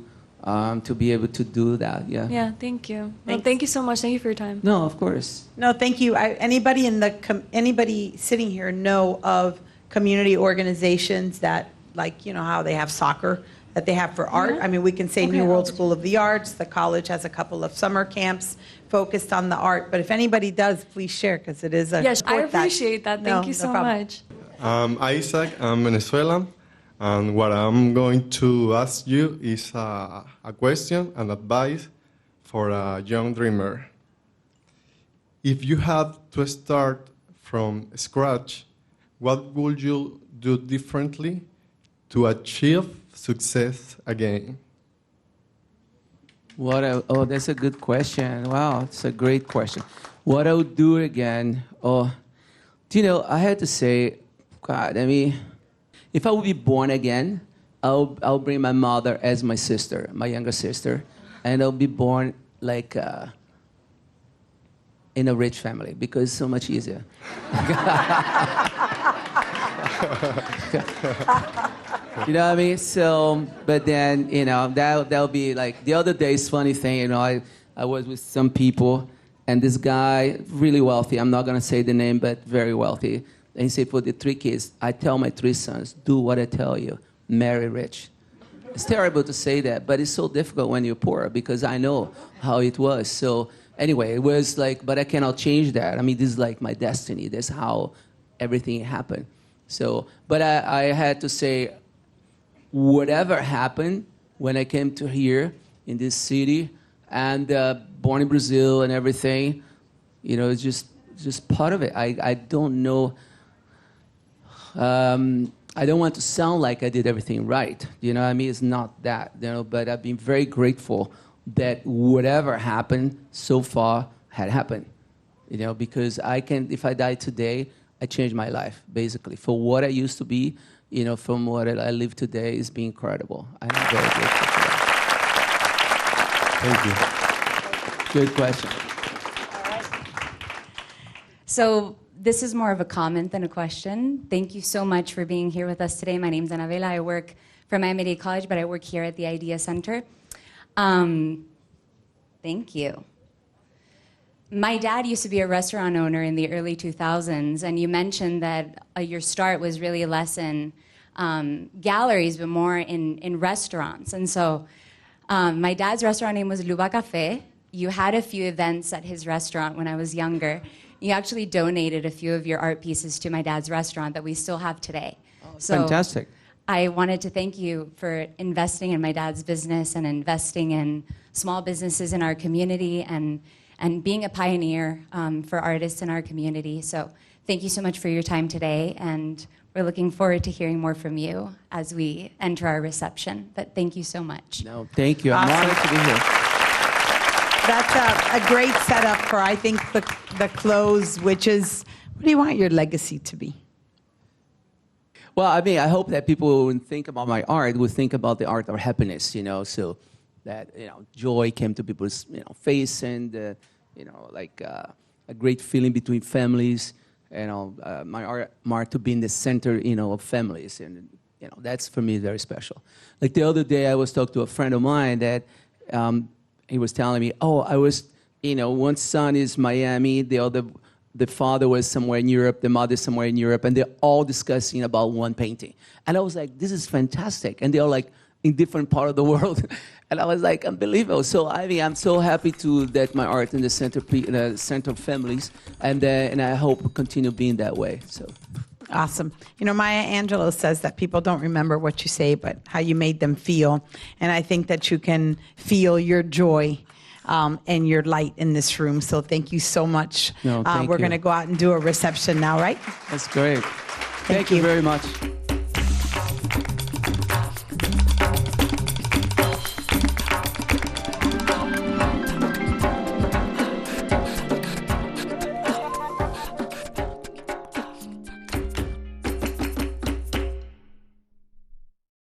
be able to do that. Yeah. Yeah, thank you. Well, thank you so much. Thank you for your time. No, of course. No, thank you. Anybody sitting here know of community organizations that, like, how they have soccer, that they have for art? I mean, we can say New World School of the Arts. The college has a couple of summer camps focused on the art. But if anybody does, please share, because it is a Yes, I sport appreciate that. Thank you no so problem. much. I'm Isaac. I'm Venezuelan. And what I'm going to ask you is a question and advice for a young dreamer. If you had to start from scratch, what would you do differently to achieve success again? That's a good question. Wow, it's a great question. What I would do again? I had to say, God, I mean, if I would be born again, I'll bring my mother as my sister, my younger sister, and I'll be born like in a rich family, because it's so much easier. You know what I mean? So, but then, that'll be like, the other day's funny thing, I was with some people, and this guy, really wealthy, I'm not going to say the name, but very wealthy, and he said, for the 3 kids, I tell my 3 sons, do what I tell you, marry rich. It's terrible to say that, but it's so difficult when you're poor, because I know how it was. So anyway, it was like, but I cannot change that. I mean, this is like my destiny. That's how everything happened. So, but I had to say, whatever happened when I came to here in this city, and born in Brazil and everything, it's just part of it. I don't know. I don't want to sound like I did everything right. You know what I mean? It's not that, but I've been very grateful that whatever happened so far had happened. Because if I die today, I changed my life, basically. For what I used to be, from what I live today, is being incredible. I'm very grateful for that. Thank you. Good question. All right. So this is more of a comment than a question. Thank you so much for being here with us today. My name's Anabela. I work for Miami College, but I work here at the Idea Center. Thank you. My dad used to be a restaurant owner in the early 2000s, and you mentioned that your start was really less in galleries, but more in restaurants. And so my dad's restaurant name was Luba Café. You had a few events at his restaurant when I was younger. You actually donated a few of your art pieces to my dad's restaurant that we still have today. So fantastic. I wanted to thank you for investing in my dad's business and investing in small businesses in our community and being a pioneer for artists in our community. So thank you so much for your time today, and we're looking forward to hearing more from you as we enter our reception. But thank you so much. No, thank you. I'm honored to be here. That's a great setup for, I think, the close, which is, what do you want your legacy to be? Well, I mean, I hope that people, when think about my art, will think about the art of happiness, so that, joy came to people's, face, and, a great feeling between families, my art to be in the center, of families, and, that's for me very special. Like the other day, I was talking to a friend of mine that he was telling me, I was, one son is Miami, the father was somewhere in Europe, the mother somewhere in Europe, and they're all discussing about one painting. And I was like, this is fantastic. And they're like in different part of the world. And I was like, unbelievable. So I mean, I'm so happy that my art in the center of families, and I hope continue being that way. So. Awesome. Maya Angelou says that people don't remember what you say, but how you made them feel. And I think that you can feel your joy and your light in this room. So thank you so much. No, thank we're you. going to go out and do a reception now, right? That's great. Thank you very much.